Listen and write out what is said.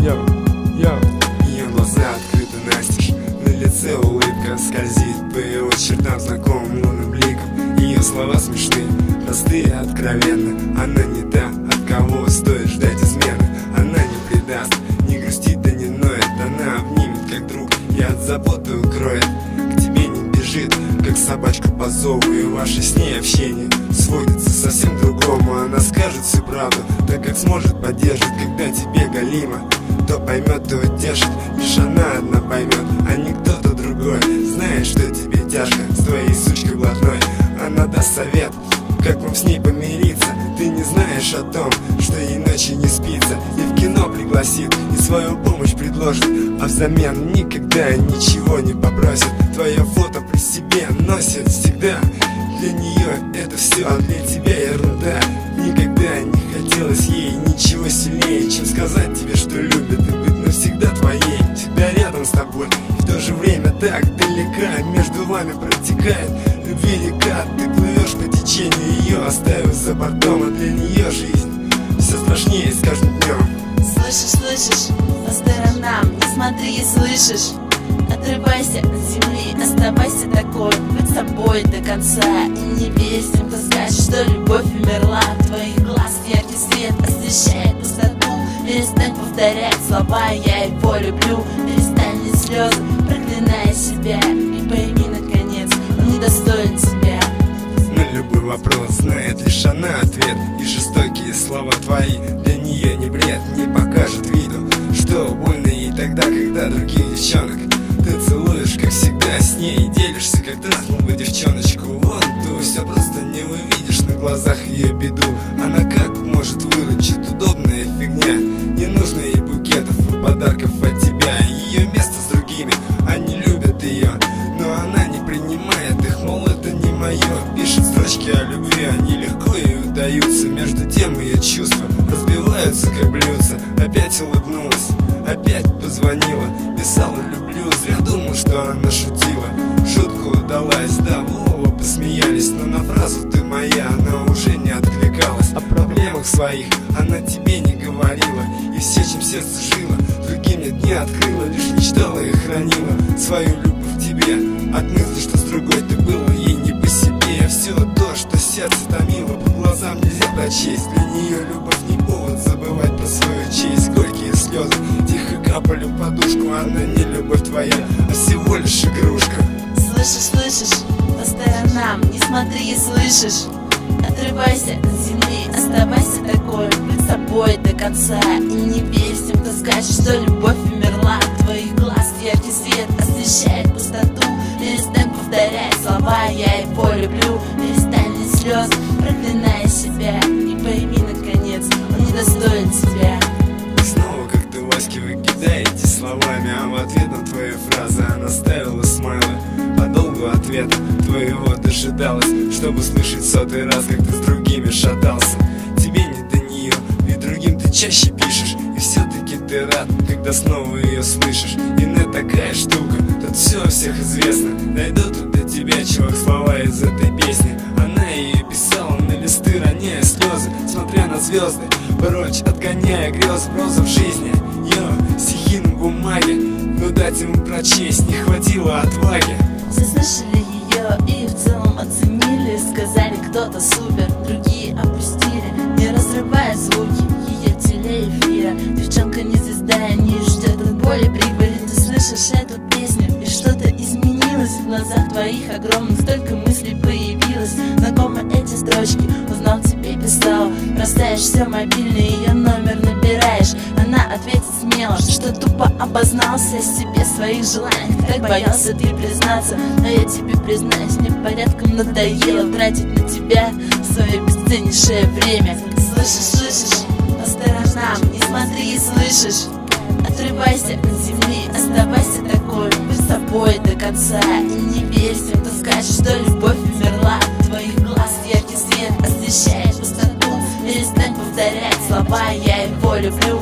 Ее глаза открыты настежь, на лице улыбка скользит по его чертам знакомым лунным бликом. Ее слова смешны, простые и откровенны. Она не та, от кого стоит ждать измены. Она не предаст, не грустит и не ноет. Она обнимет как друг и от заботы укроет. К тебе не бежит, как собачка по зову. И ваше с ней общение сводится совсем к другому. Она скажет всю правду, так как сможет, поддержит. Когда тебе галимо, то поймет, то утешит. Лишь она одна поймет, а не кто-то другой. Знает, что тебе тяжко с твоей сучкой блатной. Она даст совет, как вам с ней помириться. Ты не знаешь о том, что ей ночью не спится. И в кино пригласит, и свою помощь предложит, а взамен никогда ничего не попросит. Твое фото при себе носит всегда. Для нее это все, а для тебя ерунда. Никогда не хотелось ей ничего сильнее, чем сказать тебе, что любит и быть навсегда твоей. Всегда рядом с тобой, и в то же время так далека. Между вами протекает любви река. Ты плывешь по течению, ее оставив за бортом. А для нее жизнь все страшнее с каждым днем. Слышишь, по сторонам не смотри, слышишь? Отрывайся от земли, оставайся такой, быть собой до конца. И не верь тем, кто скажет, что любовь умерла. Твоих глаз яркий свет освещает пустоту. Перестань повторять слова «я его люблю». Перестань лить слезы, проклиная себя. И пойми, наконец, он недостоин тебя. На любой вопрос знает лишь она ответ. И жестокие слова твои для нее не бред. Не покажет виду, что больно ей тогда, когда других девчонок ты целуешь, как всегда, с ней делишься, как трахнул бы девчоночку. Вон ту, все просто не увидишь на глазах ее беду. Она как может выручить, удобная фигня. Не нужно ей букетов и подарков от тебя. Ее место с другими, они любят ее, но она не принимает их, мол, это не мое. Пишет строчки о любви, они легко ей удаются. Между тем ее чувства разбиваются, как блюдца. Опять улыбнулась, опять позвонила, писала люблю. Зря думал, что она шутила. Шутка удалась, да, в оба посмеялись. Но на фразу «ты моя» она уже не откликалась. О проблемах своих она тебе не говорила. И все, чем сердце жило, другим нет, не открыла. Лишь мечтала и хранила свою любовь к тебе. От мысли, что с другой ты было ей не по себе. Все то, что сердце томило, по глазам нельзя прочесть. Для нее любовь не повод забывать про свою честь. Горькие слезы тихо капали в подушку. Она не любовь твоя, а всего лишь игрушка. Слышишь, по сторонам не смотри, слышишь? Отрывайся от земли, оставайся такой, быть собой до конца. И не верь тем, кто скажет, что любовь умерла. Твоих глаз яркий свет освещает пустоту. Перестань повторять слова «я его люблю». Перестань лить слезы, проклиная себя. И пойми, наконец, он недостоин тебя. Снова как ты Ваське выкидаете словами, а в ответ на твои фразы она ставила смайлы. Подолгу ответа твоего дожидалась, чтобы слышать сотый раз, как ты с другими шатался. Тебе не до нее, ведь другим ты чаще пишешь. И все-таки ты рад, когда снова ее слышишь. Инет такая штука, тут все о всех известно. Дойдут тут до тебя, чувак, слова из этой песни. Она ее писала на листы, роняя слезы, смотря на звезды, прочь отгоняя грезы. Проза в жизни, ее стихи на бумаге, но дать ему прочесть не хватило отваги. Все слышали ее и в целом оценили. Сказали, кто-то супер, другие опустили, не разрывая звуки ее телеэфира. Девчонка не звезда, не ждет от боли прибыли. Ты слышишь эту песню, и что-то изменилось в глазах твоих огромных. Столько мыслей появилось, знакомы эти строчки. Узнал, тебе писал, бросаешь все мобильный, ее номер набираешь. Она ответит смело, что тупо обознался себе своих желаниях. Так боялся ты признаться, но я тебе признаюсь, мне порядком надоело тратить на тебя свое бесценнейшее время. Слышишь, по сторонам не смотри, слышишь? Отрывайся от земли, оставайся такой, быть собой до конца. И не верь тем, кто скажет, что любовь умерла. Твоих глаз яркий свет освещает пустоту. Перестань повторять слова «я его люблю».